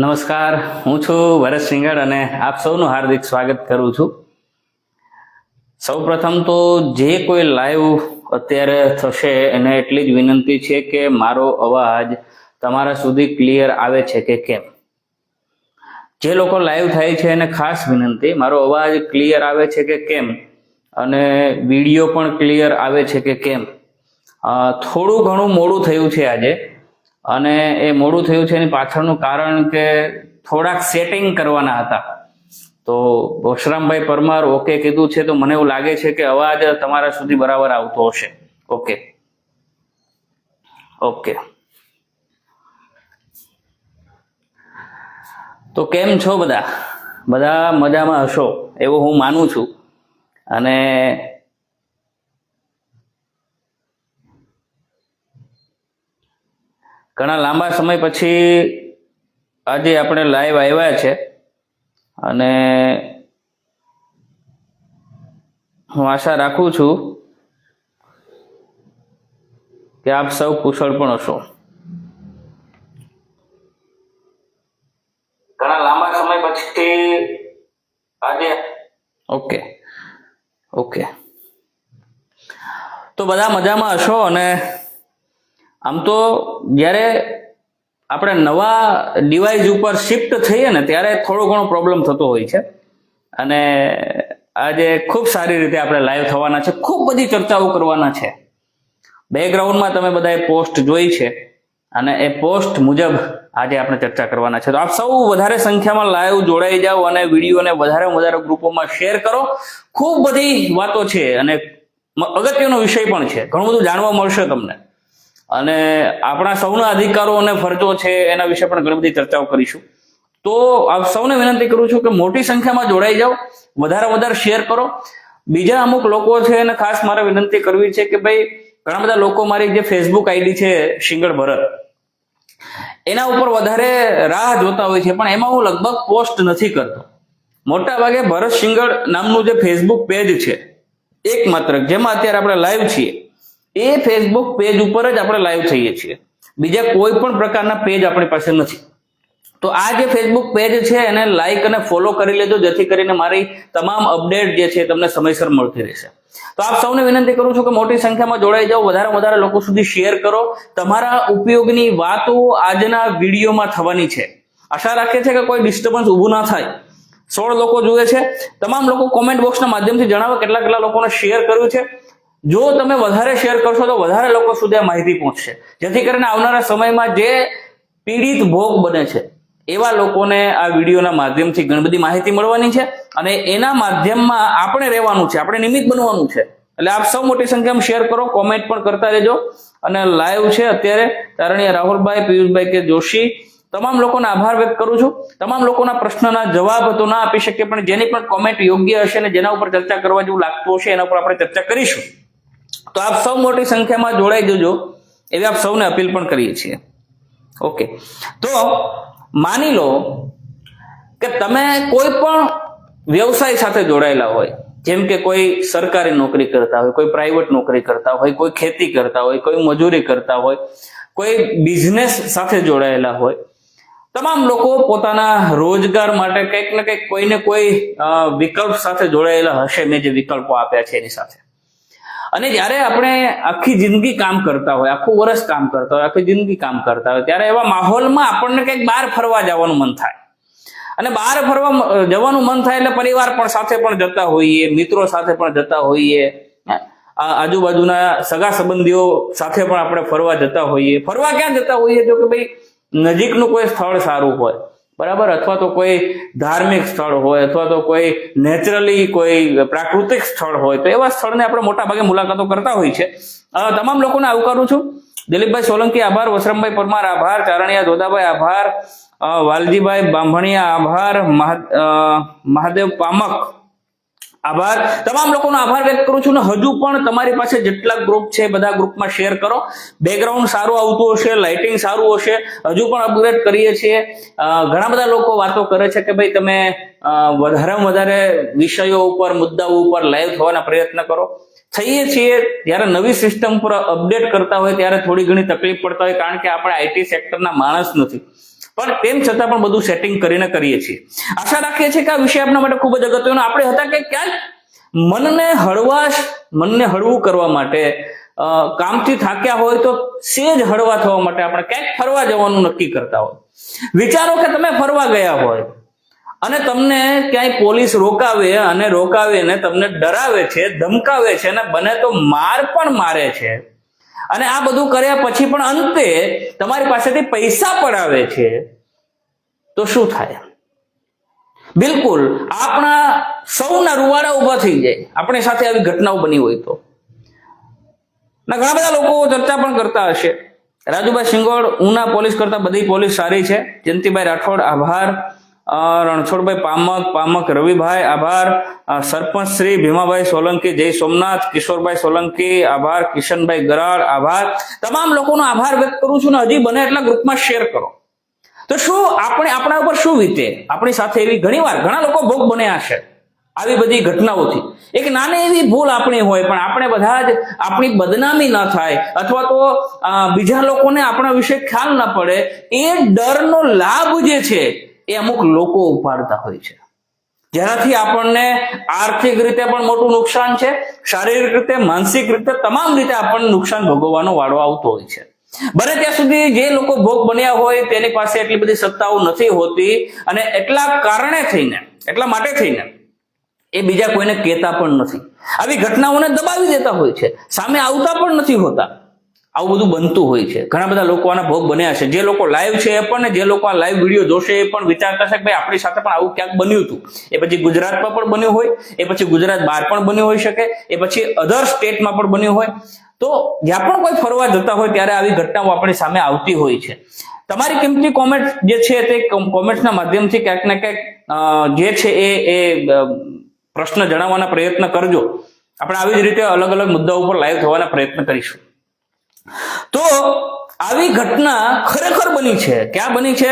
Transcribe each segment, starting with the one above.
નમસ્કાર, હું છું ભરત સિંગડ અને આપ સૌનું હાર્દિક સ્વાગત કરું છું. સૌપ્રથમ તો જે કોઈ લાઈવ અત્યારે થશે એને એટલી જ વિનંતી છે કે મારો અવાજ તમારા સુધી ક્લિયર આવે છે કે કેમ. જે લોકો લાઈવ થાય છે એને ખાસ વિનંતી, મારો અવાજ ક્લિયર આવે છે કે કેમ અને વિડીયો પણ ક્લિયર આવે છે કે કેમ. થોડું ઘણું મોડું થયું છે આજે, અને એ મોડું થયું છે એની પાછળનું કારણ કે થોડાક સેટિંગ કરવાના હતા. તો વશરામભાઈ પરમાર ઓકે કીધું છે, તો મને એવું લાગે છે કે અવાજ તમારા સુધી બરાબર આવતો હશે. ઓકે ઓકે તો કેમ છો બધા? બધા મજામાં હશો એવું હું માનું છું. અને ઘણા લાંબા સમય પછી આજે આપણે લાઈવ આવ્યા છે, અને હું આશા રાખું છું કે આપ સૌ કુશળ પણ હશો. ઘણા લાંબા સમય પછી આજે ઓકે ઓકે તો બધા મજામાં હશો. અને આમ તો જ્યારે આપણે નવા ડિવાઇસ ઉપર શિફ્ટ થઈએ ને ત્યારે થોડો ઘણો પ્રોબ્લેમ થતો હોય છે. અને આજે ખૂબ સારી રીતે આપણે લાઈવ થવાના છે, ખૂબ બધી ચર્ચાઓ કરવાના છે. બેકગ્રાઉન્ડમાં તમે બધાએ પોસ્ટ જોઈ છે, અને એ પોસ્ટ મુજબ આજે આપણે ચર્ચા કરવાના છે. તો આપ સૌ વધારે સંખ્યામાં લાઈવ જોડાઈ જાઓ અને વિડીયોને વધારે ગ્રુપોમાં શેર કરો. ખૂબ બધી વાતો છે અને અગત્યનો વિષય પણ છે, ઘણું બધું જાણવા મળશે તમને. અને આપણા સૌના અધિકારો અને ફરજો છે એના વિશે પણ ઘણી બધી ચર્ચાઓ કરીશું. તો આપ સૌને વિનંતી કરું છું કે મોટી સંખ્યામાં જોડાઈ જાઓ, વધારે શેર કરો. બીજા અમુક લોકો છે એને ખાસ મારે વિનંતી કરવી છે કે ભાઈ, ઘણા બધા લોકો મારી જે ફેસબુક આઈડી છે સિંગડ ભરત, એના ઉપર વધારે રાહ જોતા હોય છે, પણ એમાં હું લગભગ પોસ્ટ નથી કરતો. મોટા ભાગે ભરત સિંગડ નામનું જે ફેસબુક પેજ છે એકમાત્ર, જેમાં અત્યારે આપણે લાઈવ છીએ, એ ફેસબુક પેજ ઉપર જ આપણે લાઈવ થઈએ છીએ. બીજા કોઈ પણ પ્રકારના પેજ આપણી પાસે નથી. તો આ જે ફેસબુક પેજ છે એને લાઈક અને ફોલો કરી લેજો, જેથી કરીને મારી તમામ અપડેટ જે છે તમને સમયસર મળતી રહેશે. તો આપ સૌને વિનંતી કરું છું કે મોટી સંખ્યામાં જોડાઈ જાઓ, વધારે લોકો સુધી શેર કરો. તમારા ઉપયોગની વાતો આજના વિડીયોમાં થવાની છે. આશા રાખીએ છીએ કે કોઈ ડિસ્ટર્બન્સ ઊભું ના થાય. 16 લોકો જુએ છે, તમામ લોકો કોમેન્ટ બોક્સના માધ્યમથી જણાવો કેટલા લોકોને શેર કર્યું છે. જો તમે વધારે શેર કરશો તો વધારે લોકો સુધી આ માહિતી પહોંચશે, જેથી કરીને આવનારા સમયમાં જે પીડિત ભોગ બને છે એવા લોકોને આ વિડીયોના માધ્યમથી ઘણી બધી માહિતી મળવાની છે. અને એના માધ્યમમાં આપણે રહેવાનું છે, આપણે નિમિત્ત બનવાનું છે. એટલે આપ સૌ મોટી સંખ્યામાં શેર કરો, કોમેન્ટ પણ કરતા રહેજો. અને લાઈવ છે અત્યારે તારણીયા રાહુલભાઈ, પિયુષભાઈ કે જોશી, તમામ લોકોનો આભાર વ્યક્ત કરું છું. તમામ લોકોના પ્રશ્નના જવાબ તો ના આપી શકીએ, પણ જેની પણ કોમેન્ટ યોગ્ય હશે અને જેના ઉપર ચર્ચા કરવા જેવું લાગતું હશે એના ઉપર આપણે ચર્ચા કરીશું. તો આપ સૌ મોટી સંખ્યામાં જોડાઈ જજો એવી આપ સૌને અપીલ પણ કરીએ છીએ. ઓકે, તો માની લો કે તમે કોઈ પણ વ્યવસાય સાથે જોડાયેલા હોય, જેમ કે કોઈ સરકારી નોકરી કરતા હોય, કોઈ પ્રાઇવેટ નોકરી કરતા હોય, કોઈ ખેતી કરતા હોય, કોઈ મજૂરી કરતા હોય, કોઈ બિઝનેસ સાથે જોડાયેલા હોય. તમામ લોકો પોતાના રોજગાર માટે કંઈક ને કંઈક કોઈને કોઈ વિકલ્પ સાથે જોડાયેલા હશે. મેં જે વિકલ્પો આપ્યા છે એની સાથે. અને જ્યારે આપણે આખી જિંદગી કામ કરતા હોય, આખું વર્ષ કામ કરતા હોય, આખી જિંદગી કામ કરતા હોય, ત્યારે એવા માહોલમાં આપણને કંઈક બહાર ફરવા જવાનું મન થાય. અને બહાર ફરવા જવાનું મન થાય એટલે પરિવાર પણ સાથે પણ જતા હોઈએ, મિત્રો સાથે પણ જતા હોઈએ, આજુબાજુના સગા સંબંધીઓ સાથે પણ આપણે ફરવા જતા હોઈએ. ફરવા ક્યાં જતા હોઈએ? તો કે ભાઈ નજીકનું કોઈ સ્થળ સારું હોય, બરાબર, અથવા તો કોઈ ધાર્મિક સ્થળ હોય, અથવા તો કોઈ નેચરલી કોઈ પ્રાકૃતિક સ્થળ હોય, તો એવા સ્થળને આપણે મોટા ભાગે મુલાકાતો કરતા હોય છે. તમામ લોકોને આવકારું છું. દિલીપભાઈ સોલંકી આભાર, વશરામભાઈ પરમાર આભાર, ચારણિયા જોધાભાઈ આભાર, વાલજીભાઈ બાંભણિયા આભાર, મહાદેવ પામક આભાર. તમામ લોકોનો આભાર વ્યક્ત કરું છું. ને હજુ પણ તમારી પાસે જેટલા ગ્રુપ છે બધા ગ્રુપમાં શેર કરો. બેકગ્રાઉન્ડ સારું આવતું હશે, લાઇટિંગ સારું હશે, હજુ પણ અપગ્રેડ કરીએ છીએ. ઘણા બધા લોકો વાતો કરે છે કે ભાઈ તમે વધારે વિષયો ઉપર, મુદ્દાઓ ઉપર લાઈવ થવાના પ્રયત્ન કરો. થઈએ છીએ, જ્યારે નવી સિસ્ટમ પર અપડેટ કરતા હોય ત્યારે થોડી ઘણી તકલીફ પડતા હોય, કારણ કે આપણે આઈટી સેક્ટરના માણસ નથી. પણ તેમ છતાં પણ બધું સેટિંગ કરીને કરીએ છીએ. આશા રાખીએ છીએ કે આ વિષય આપણા માટે ખૂબ જ અગત્યનો આપણે હતા કે ક્યાંક મનને હળવું કરવા માટે, કામથી થાક્યા હોય તો સેજ હળવા થવા માટે આપણે ક્યાંક ફરવા જવાનું નક્કી કરતા હોય. વિચારો કે તમે ફરવા ગયા હોય અને તમને ક્યાંય પોલીસ રોકાવે ને તમને ડરાવે છે, ધમકાવે છે અને બને તો માર પણ મારે છે, અને આ બધું કર્યા પછી પણ અંતે તમારી પાસેથી પૈસા પડાવે છે, તો શું થાય? બિલકુલ આપણા સૌના રૂવાડા ઉભા થઈ જાય આપણી સાથે આવી ઘટનાઓ બની હોય તો. ઘણા બધા લોકો ચર્ચા પણ કરતા હશે. રાજુભાઈ સિંગોડ, ઉના પોલીસ કરતા બધી પોલીસ સારી છે. જયંતિભાઈ રાઠોડ આભાર. રણછોડભાઈ પામક રવિભાઈ આભાર. સરપંચ શ્રી ભીમાભાઈ સોલંકી જય સોમનાથ. કિશોરભાઈ સોલંકી આભાર. કિશનભાઈ ગરાડ આભાર. તમામ લોકોનો આભાર વ્યક્ત કરું છું ને હજી બને એટલા ગ્રુપમાં શેર કરો. તો શું આપણા ઉપર શું વીતે? આપણી સાથે એવી ઘણા લોકો ભોગ બન્યા છે આવી બધી ઘટનાઓથી. એક નાની એવી ભૂલ આપણી હોય પણ આપણે બધા જ આપણી બદનામી ન થાય અથવા તો બીજા લોકોને આપણા વિશે ખ્યાલ ન પડે, એ ડરનો લાભ જે છે એ અમુક લોકો ઉપાડતા હોય છે, જેનાથી આપણને આર્થિક રીતે પણ મોટું નુકસાન છે, શારીરિક રીતે, માનસિક રીતે, તમામ રીતે આપણને નુકસાન ભોગવવાનો વાળો આવતો હોય છે. બને ત્યાં સુધી જે લોકો ભોગ બન્યા હોય તેની પાસે એટલી બધી સત્તાઓ નથી હોતી અને એટલા માટે થઈને એ બીજા કોઈને કહેતા પણ નથી. આવી ઘટનાઓને દબાવી દેતા હોય છે, સામે આવતા પણ નથી હોતા. આવું બધું બનતું હોય છે. ઘણા બધા લોકો આના ભોગ બન્યા છે. જે લોકો લાઈવ છે એ પણ, જે લોકો આ લાઈવ વિડીયો જોશે એ પણ વિચારતા છે કે ભાઈ આપણી સાથે પણ આવું ક્યાંક બન્યું હતું. એ પછી ગુજરાતમાં પણ બન્યું હોય, એ પછી ગુજરાત બહાર પણ બન્યું હોઈ શકે, એ પછી અધર સ્ટેટમાં પણ બન્યું હોય. તો જ્યાં પણ કોઈ ફરવા જતા હોય ત્યારે આવી ઘટનાઓ આપણી સામે આવતી હોય છે. તમારી કિંમતી કોમેન્ટ જે છે તે કોમેન્ટ્સના માધ્યમથી ક્યાંક ને ક્યાંક જે છે એ પ્રશ્ન જણાવવાના પ્રયત્ન કરજો. આપણે આવી જ રીતે અલગ અલગ મુદ્દાઓ ઉપર લાઈવ થવાના પ્રયત્ન કરીશું. તો આવી ઘટના ખરેખર બની છે. ક્યાં બની છે?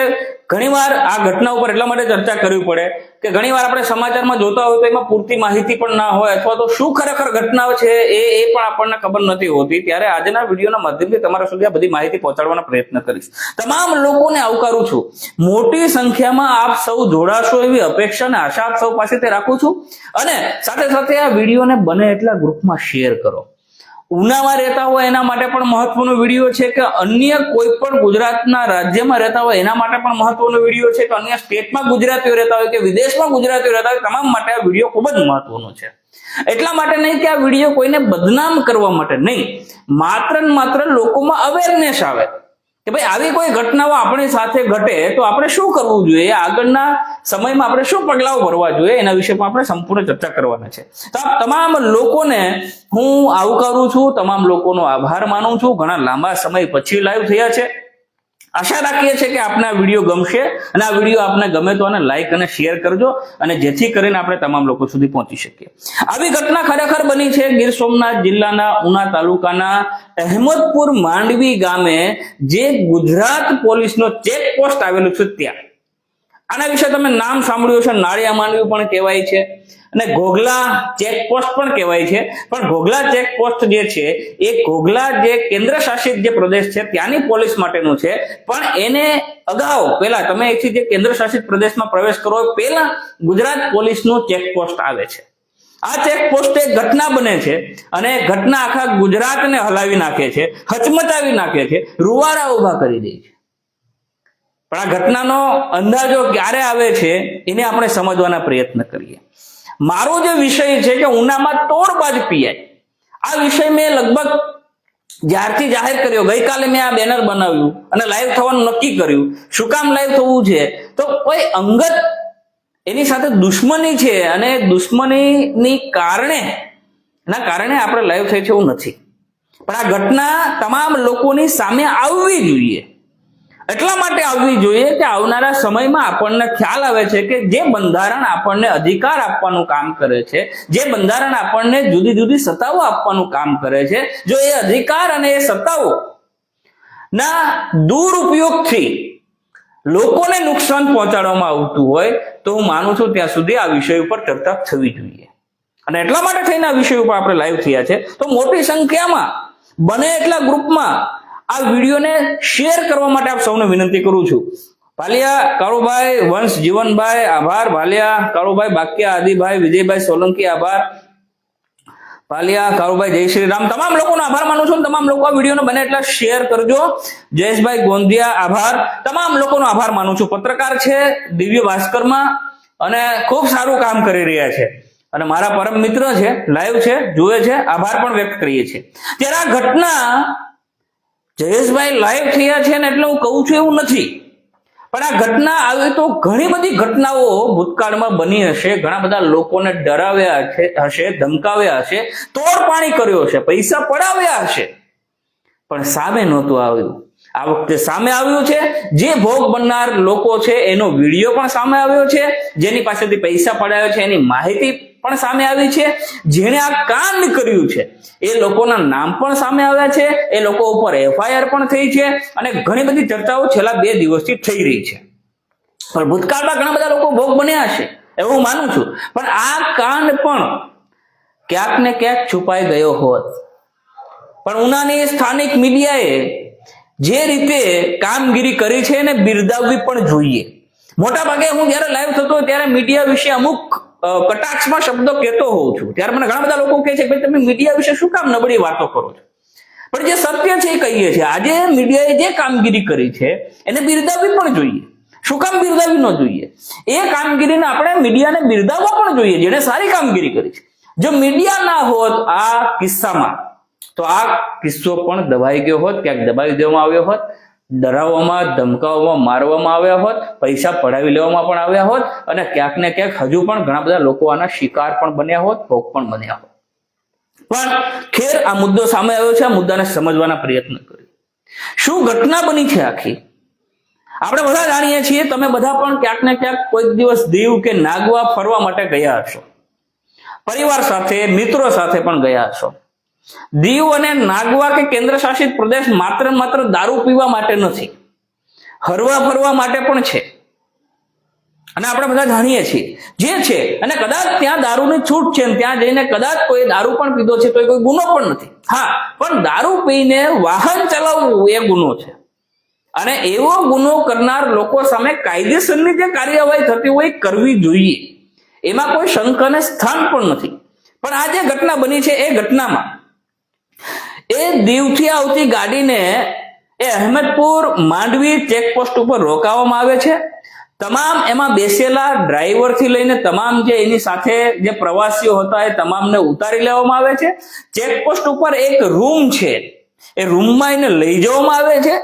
ઘણીવાર આ ઘટના ઉપર એટલા માટે ચર્ચા કરવી પડે કે ઘણીવાર આપણે સમાચારમાં જોતા હોય તો એમાં પૂરતી માહિતી પણ ના હોય અથવા તો શું ખરેખર ઘટનાઓ છે એ પણ આપણને ખબર નથી હોતી. ત્યારે આજના વિડીયોના માધ્યમથી તમારા સુધી આ બધી માહિતી પહોંચાડવાનો પ્રયત્ન કરીશ. તમામ લોકોને આવકારું છું. મોટી સંખ્યામાં આપ સૌ જોડાશો એવી અપેક્ષા અને આશા આપ સૌ પાસેથી રાખું છું. અને સાથે સાથે આ વિડીયોને બને એટલા ગ્રુપમાં શેર કરો. ઉનામાં રહેતા હોય એના માટે પણ મહત્વનો વિડીયો છે કે અન્ય કોઈ પણ ગુજરાતના રાજ્યમાં રહેતા હોય એના માટે પણ મહત્વનો વિડીયો છે કે અન્ય સ્ટેટમાં ગુજરાતીઓ રહેતા હોય કે વિદેશમાં ગુજરાતીઓ રહેતા હોય, તમામ માટે આ વિડીયો ખૂબ જ મહત્વનો છે. એટલા માટે નહીં કે આ વિડીયો કોઈને બદનામ કરવા માટે નહીં, માત્ર ને માત્ર લોકોમાં અવેરનેસ આવે કે ભાઈ આવી કોઈ ઘટનાઓ આપણી સાથે ઘટે તો આપણે શું કરવું જોઈએ, આગળના સમયમાં આપણે શું પગલાઓ ભરવા જોઈએ, એના વિશે પણ આપણે સંપૂર્ણ ચર્ચા કરવાના છે. તો આ તમામ લોકોને હું આવકારું છું, તમામ લોકોનો આભાર માનું છું. ઘણા લાંબા સમય પછી લાઈવ થયા છે. આશા રાખીએ છીએ કે આપને આ વિડીયો ગમશે અને આ વિડીયો આપને ગમે તો આને લાઈક અને શેર કરજો અને જેથી કરીને આપણે તમામ લોકો સુધી પહોંચી શકીએ. આવી ઘટના ખરેખર બની છે ગીર સોમનાથ જિલ્લાના ઉના તાલુકાના અહેમદપુર માંડવી ગામે, જે ગુજરાત પોલીસનો ચેકપોસ્ટ આવેલું છે ત્યાં. આના વિશે તમે નામ સાંભળ્યું છે, નાળિયા માંડવી પણ કહેવાય છે અને ઘોઘલા ચેકપોસ્ટ પણ કહેવાય છે. પણ ઘોઘલા ચેકપોસ્ટ જે છે એ ઘોઘલા જે કેન્દ્ર શાસિત જે પ્રદેશ છે ત્યાંની પોલીસ માટેનું છે. પણ એને અગાઉ પહેલા તમે અહીંથી જે કેન્દ્ર શાસિત પ્રદેશમાં પ્રવેશ કરો પહેલા ગુજરાત પોલીસનું ચેકપોસ્ટ આવે છે. આ ચેકપોસ્ટ એક ઘટના બને છે અને ઘટના આખા ગુજરાતને હલાવી નાખે છે, હચમચાવી નાખે છે, રૂવાડા ઉભા કરી દે છે. પણ આ ઘટનાનો અંદાજો ક્યારે આવે છે એને આપણે સમજવાના પ્રયત્ન કરીએ. મારો જે વિષય છે કે ઉનામાં તોડબાજ પીઆઈ, આ વિષય મેં લગભગ જ્યારથી જાહેર કર્યો, ગઈકાલે મેં આ બેનર બનાવ્યું અને લાઈવ થવાનું નક્કી કર્યું. શું કામ લાઈવ થવું છે? તો કોઈ અંગત એની સાથે દુશ્મની છે અને દુશ્મનીની કારણે આપણે લાઈવ થઈ છે એવું નથી. પણ આ ઘટના તમામ લોકોની સામે આવવી જોઈએ. એટલા માટે આવવી જોઈએ કે આવનારા સમયમાં આપણને ખ્યાલ આવે છે કે જે બંધારણ આપણને અધિકાર આપવાનું કામ કરે છે, જે બંધારણ આપણને જુદી જુદી સત્તાઓ આપવાનું કામ કરે છે, જો એ અધિકાર અને એ સત્તાઓ ના દુરુપયોગથી લોકોને નુકસાન પહોંચાડવામાં આવતું હોય તો હું માનું છું ત્યાં સુધી આ વિષય ઉપર ચર્ચા થવી જોઈએ. અને એટલા માટે થઈને આ વિષય ઉપર આપણે લાઈવ થયા છે. તો મોટી સંખ્યામાં બને એટલા ગ્રુપમાં આ વિડીયોને શેર કરવા માટે આપ સૌને વિનંતી કરું છું. ભાલિયા કાળુભાઈ, વંશ જીવનભાઈ આભાર, ભાલિયા કાળુભાઈ, બાકિયા આદિભાઈ, વિજયભાઈ સોલંકી આભાર, ભાલિયા કાળુભાઈ, જય શ્રી રામ. તમામ લોકોનો આભાર માનું છું. તમામ લોકો આ વિડીયોને બને એટલા શેર કરજો. જયેશભાઈ ગોંધિયા આભાર, તમામ લોકોનો આભાર માનું છું. પત્રકાર છે દિવ્ય ભાસ્કરમાં અને ખૂબ સારું કામ કરી રહ્યા છે અને મારા પરમ મિત્ર છે, લાઈવ છે, જુએ છે, આભાર પણ વ્યક્ત કરીએ છીએ. ત્યારે આ ઘટના જયેશભાઈ લાઈવ થયા છે ને એટલે હું કહું છું એવું નથી, પણ આ ઘટના આવી તો ઘણી બધી ઘટનાઓ ભૂતકાળમાં બની હશે. ઘણા બધા લોકોને ડરાવ્યા હશે, ધમકાવ્યા હશે, તોડપાણી કર્યો હશે, પૈસા પડાવ્યા હશે, પણ સામે નહોતું આવ્યું. આ વખતે સામે આવ્યું છે. જે ભોગ બનનાર લોકો છે એનો વિડીયો પણ સામે આવ્યો છે, જેની પાસેથી પૈસા પડાવ્યા છે એની માહિતી પણ સામે આવી છે, જેણે આ કાંડ કર્યું છે એ લોકોના નામ પણ સામે આવ્યા છે, એ લોકો ઉપર FIR પણ થઈ છે અને ઘણી બધી ચર્ચાઓ છેલ્લા 2 દિવસથી થઈ રહી છે. પણ ભૂતકાળમાં ઘણા બધા લોકો ભોગ બન્યા હશે એવું હું માનું છું, પણ આ કાંડ પણ ક્યાંક ને ક્યાંક છુપાઈ ગયો હોત. પણ ઉનાની સ્થાનિક મીડિયાએ જે રીતે કામગીરી કરી છે એને બિરદાવવી પણ જોઈએ. મોટા ભાગે હું જયારે લાઈવ થતો ત્યારે મીડિયા વિશે અમુક કટાક્ષમાં શબ્દો કહેતો હોઉં છું, ત્યારે મને ઘણા બધા લોકો કહે છે ભાઈ તમે મીડિયા વિશે શું કામ નબળી વાતો કરો છો, પણ જે સત્ય છે એ કહીએ છીએ. આજે મીડિયાએ જે કામગીરી કરી છે એને બિરદાવવી પણ જોઈએ. શું કામ બિરદાવવી ન જોઈએ? એ કામગીરીને આપણે મીડિયાને બિરદાવવા પણ જોઈએ જેને સારી કામગીરી કરી છે. જો મીડિયા ના હોત આ કિસ્સામાં તો આ કિસ્સો પણ દબાઈ ગયો હોત, ક્યાંક દબાવી દેવામાં આવ્યો હોત, ડરાવવામાં, ધમકાવવામાં, મારવામાં આવ્યા હોત, પૈસા પડાવી લેવામાં પણ આવ્યા હોત અને ક્યાંક ને ક્યાંક હજુ પણ ઘણા બધા લોકો આના શિકાર પણ બન્યા હોત, ભોગ પણ બન્યા હોત. પણ ખેર આ મુદ્દો સામે આવ્યો છે, આ મુદ્દાને સમજવાના પ્રયત્ન કરીએ. શું ઘટના બની છે આખી આપણે બધા જાણીએ છીએ. તમે બધા પણ ક્યાંક ને ક્યાંક કોઈક દિવસ દીવ કે નાગવા ફરવા માટે ગયા હશો, પરિવાર સાથે, મિત્રો સાથે પણ ગયા હશો. દીવ અને નાગવા કે કેન્દ્ર શાસિત પ્રદેશ માત્ર દારૂ પીવા માટે નથી, હરવા ફરવા માટે પણ છે અને આપણે બધા જાણીએ છીએ જે છે. અને કદાચ ત્યાં દારૂની છૂટ છે, ત્યાં જઈને કદાચ કોઈ દારૂ પણ પીધો છે તો કોઈ ગુનો પણ નથી. હા, પણ દારૂ પીને વાહન ચલાવવું એ ગુનો છે અને એવો ગુનો કરનાર લોકો સામે કાયદેસરની જે કાર્યવાહી થતી હોય કરવી જોઈએ, એમાં કોઈ શંકાને સ્થાન પણ નથી. પણ આ જે ઘટના બની છે એ ઘટનામાં એ દીવથી આવતી ગાડીને એ અહેમદપુર માંડવી ચેકપોસ્ટ ઉપર રોકાવવામાં આવે છે. તમામ એમાં બેસેલા ડ્રાઈવરથી લઈને તમામ જે એની સાથે જે પ્રવાસીઓ હતા એ તમામને ઉતારી લેવામાં આવે છે. ચેકપોસ્ટ ઉપર એક રૂમ છે, એ રૂમમાં એને લઈ જવામાં આવે છે.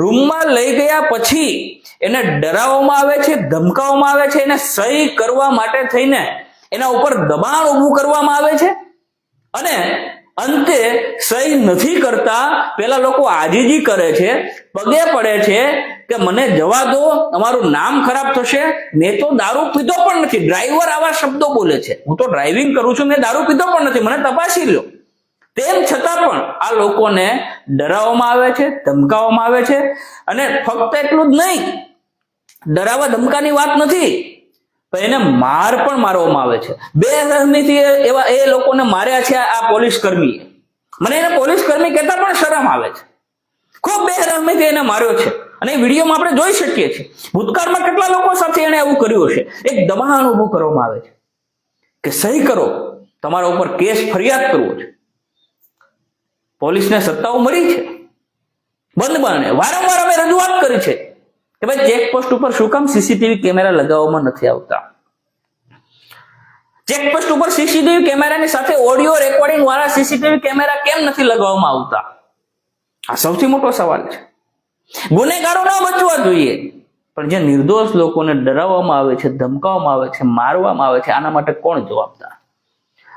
રૂમમાં લઈ ગયા પછી એને ડરાવવામાં આવે છે, ધમકાવવામાં આવે છે, એને સહી કરવા માટે થઈને એના ઉપર દબાણ ઊભું કરવામાં આવે છે અને અંતે સહી નથી કરતા પેલા લોકો આજીજી કરે છે, પગે પડે છે કે મને જવા દો, તમારું નામ ખરાબ થશે, મેં તો દારૂ પીધો પણ નથી. ડ્રાઈવર આવા શબ્દો બોલે છે, હું તો ડ્રાઇવિંગ કરું છું, મેં દારૂ પીધો પણ નથી, મને તપાસી લો. તેમ છતાં પણ આ લોકોને ડરાવવામાં આવે છે, ધમકાવવામાં આવે છે. અને ફક્ત એટલું જ નહીં, ડરાવા ધમકાની વાત નથી, એને માર પણ મારવામાં આવે છે. બેરહમીથી એવા એ લોકોને માર્યા છે આ પોલીસ કર્મીએ. મને એને પોલીસ કર્મી કહેતા પણ શરમ આવે છે. ખૂબ બેરહમીથી એને માર્યો છે અને એ વિડીયોમાં આપણે જોઈ શકીએ છીએ. ભૂતકાળમાં કેટલા લોકો સાથે એને એવું કર્યું હશે. એક દબાણ ઊભું કરવામાં આવે છે કે સહી કરો, તમારા ઉપર કેસ ફરિયાદ કરવો છે. પોલીસને સત્તાઓ મળી છે, બંધ બને વારંવાર અમે રજૂઆત કરી છે કે ભાઈ ચેકપોસ્ટ ઉપર શું કામ સીસીટીવી કેમેરા લગાવવામાં નથી આવતા? ચેકપોસ્ટ ઉપર સીસીટીવી કેમેરાની સાથે ઓડિયો રેકોર્ડિંગ વાળા સીસીટીવી કેમેરા કેમ નથી લગાવવામાં આવતા? આ સૌથી મોટો સવાલ છે. ગુનેગારો ન બચવા જોઈએ, પણ જે નિર્દોષ લોકોને ડરાવવામાં આવે છે, ધમકાવવામાં આવે છે, મારવામાં આવે છે, આના માટે કોણ જવાબદાર?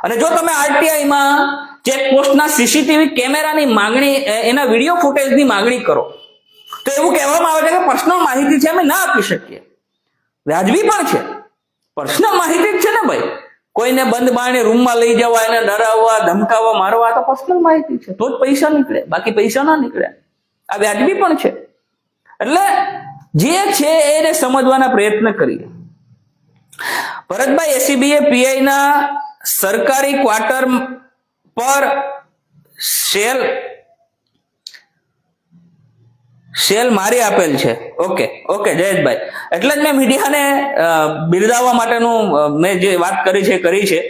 અને જો તમે આરટીઆઈમાં ચેકપોસ્ટના સીસીટીવી કેમેરાની માંગણી, એના વિડીયો ફૂટેજની માંગણી કરો તો એવું કહેવામાં આવે છે કે પર્સનલ માહિતી છે, અમે ના આપી શકીએ. વ્યાજબી પણ છે, પર્સનલ માહિતી જ છે ને ભાઈ. કોઈને બંધ બારણે રૂમમાં લઈ જવા, એને ડરાવવા, ધમકાવવા, મારવા, તો પર્સનલ માહિતી છે, તો જ પૈસા નીકળે, બાકી પૈસા ના નીકળે. આ વ્યાજબી પણ છે. એટલે જે છે એને સમજવાના પ્રયત્ન કરીએ. ભરતભાઈ એસીબીએ પીઆઈના સરકારી ક્વાર્ટર પર સેલ મારી આપેલ છે. ઓકે ઓકે જયેશભાઈ, એટલે જ મેં મીડિયાને બિરદાવવા માટેનું મેં જે વાત કરી છે.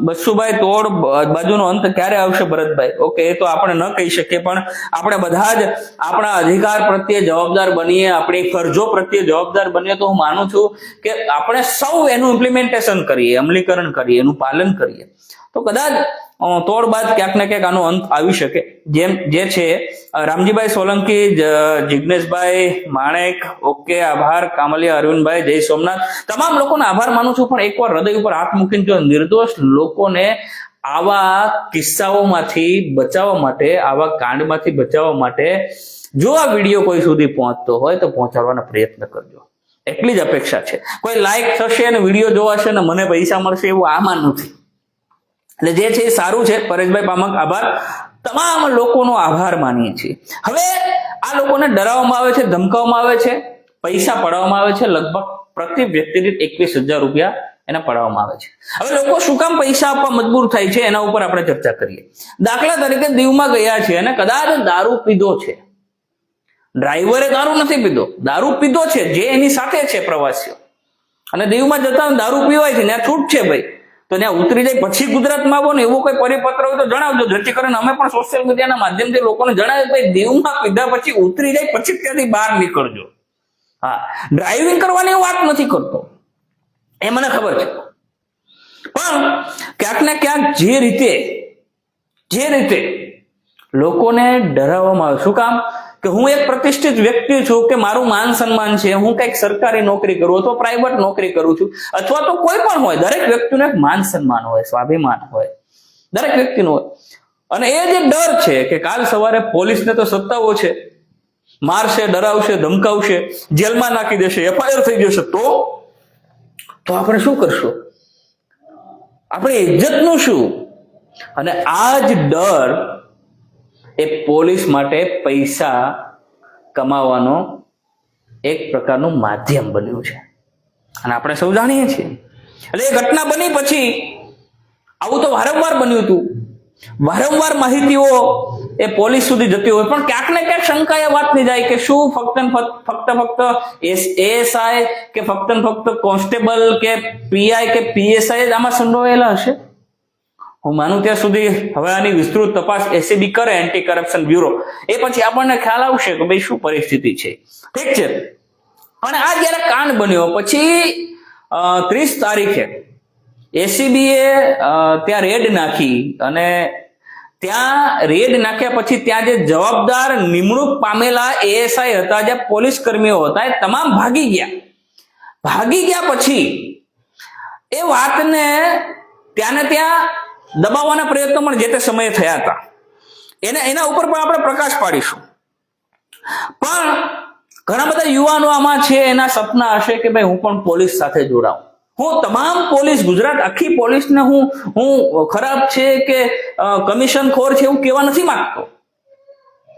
બસુભાઈ તોડ બાજુનો અંત ક્યારે આવશે ભરતભાઈ? ઓકે, એ તો આપણે ન કહી શકીએ, પણ આપણે બધા જ આપણા અધિકાર પ્રત્યે જવાબદાર બનીએ, આપણી ફરજો પ્રત્યે જવાબદાર બનીએ. તો હું માનું છું કે આપણે સૌ એનું ઇમ્પ્લિમેન્ટેશન કરીએ, અમલીકરણ કરીએ, એનું પાલન કરીએ, તો કદાચ તોડ બાદ ક્યાંક ને ક્યાંક આનો અંત આવી શકે. જેમ જે છે રામજીભાઈ સોલંકી, જિગ્નેશભાઈ માણેક, ઓકે આભાર. કામલિયા અરવિંદભાઈ, જય સોમનાથ, તમામ લોકોનો આભાર માનું છું. પણ એકવાર હૃદય ઉપર હાથ મૂકીને જો નિર્દોષ લોકોને આવા કિસ્સાઓમાંથી બચાવવા માટે, આવા કાંડમાંથી બચાવવા માટે જો આ વિડીયો કોઈ સુધી પહોંચતો હોય તો પહોંચાડવાનો પ્રયત્ન કરજો. એટલી જ અપેક્ષા છે. કોઈ લાઈક થશે અને વિડીયો જોવાશે ને મને પૈસા મળશે એવું આમાં નથી. એટલે જે છે એ સારું છે. પરેશભાઈ પામક આભાર. તમામ લોકોનો આભાર માનીએ છીએ. હવે આ લોકોને ડરાવવામાં આવે છે, ધમકાવવામાં આવે છે, પૈસા પડાવવામાં આવે છે. લગભગ પ્રતિ વ્યક્તિ દીઠ 21,000 રૂપિયા એને પડાવવામાં આવે છે. હવે લોકો શું કામ પૈસા આપવા મજબૂર થાય છે એના ઉપર આપણે ચર્ચા કરીએ. દાખલા તરીકે દીવમાં ગયા છે અને કદાચ દારૂ પીધો છે. ડ્રાઈવરે દારૂ નથી પીધો, દારૂ પીધો છે જે એની સાથે છે પ્રવાસીઓ, અને દીવમાં જતા દારૂ પીવાય છે, ત્યાં છૂટ છે ભાઈ, તો ત્યાં ઉતરી જાય પછી ગુજરાતમાં આવો ને એવો કોઈ પરિપત્ર હોય તો જણાવજો, જેથી કરીને અમે પણ સોશિયલ મીડિયાના માધ્યમથી લોકોને જણાવીએ ભાઈ દીવમાં પીધા પછી ઉતરી જાય પછી ત્યાંથી બહાર નીકળજો. હા, ડ્રાઇવિંગ કરવાની વાત નથી કરતો, એ મને ખબર છે, પણ ક્યાંક ને ક્યાંક જે રીતે લોકોને ડરાવવામાં આવે, શું કામ કે હું એક પ્રતિષ્ઠિત વ્યક્તિ છું, કે મારું માન સન્માન છે, હું કંઈક સરકારી નોકરી કરું અથવા પ્રાઇવેટ નોકરી કરું છું, અથવા તો કોઈ પણ હોય, દરેક વ્યક્તિનું એક માન સન્માન હોય, સ્વાભિમાન હોય, દરેક વ્યક્તિનું હોય. અને એ જે ડર છે કે કાલ સવારે પોલીસને તો સત્તાઓ છે, મારશે, ડરાવશે, ધમકાવશે, જેલમાં નાખી દેશે, FIR થઈ જશે, તો આપણે શું કરશું? આપણી ઇજ્જતનું શું? અને આ જ ડર એ પોલીસ માટે પૈસા કમાવાનો એક પ્રકારનું માધ્યમ બન્યું છે, અને આપણે સૌ જાણીએ છીએ. એટલે એ ઘટના બની પછી આવું તો વારંવાર બન્યું હતું, વારંવાર માહિતીઓ એ પોલીસ સુધી જતી હોય, પણ ક્યાંક ને ક્યાંક શંકા એ વાતની જાય કે શું ફક્ત ASI કે ફક્ત કોન્સ્ટેબલ કે PI કે PSI જ આમાં સંડોવાયેલા હશે? હું માનું ત્યાં સુધી હવે આની વિસ્તૃત તપાસ ACB કરે, એન્ટી કરપ્શન બ્યુરો, એ પછી આપણને ખ્યાલ આવશે કે ભાઈ શું પરિસ્થિતિ છે. ઠીક છે. અને આ જયારે કાંડ બન્યો પછી 30 તારીખે ACB ત્યાં રેડ નાખી, અને ત્યાં રેડ નાખ્યા પછી ત્યાં જે જવાબદાર નિમણૂક પામેલા ASI હતા, જે પોલીસ કર્મીઓ હતા, એ તમામ ભાગી ગયા. પછી એ વાતને ત્યાં ને ત્યાં દબાવવાના પ્રયત્નો પણ જે તે સમયે થયા હતા, એના ઉપર પણ આપણે પ્રકાશ પાડીશું. પણ ઘણા બધા યુવાનો આમાં છે, એના સપના હશે કે ભાઈ હું પણ પોલીસ સાથે જોડાઉં. હું તમામ પોલીસ, ગુજરાત આખી પોલીસને હું ખરાબ છે કે કમિશન ખોર છે એવું કહેવા નથી માંગતો,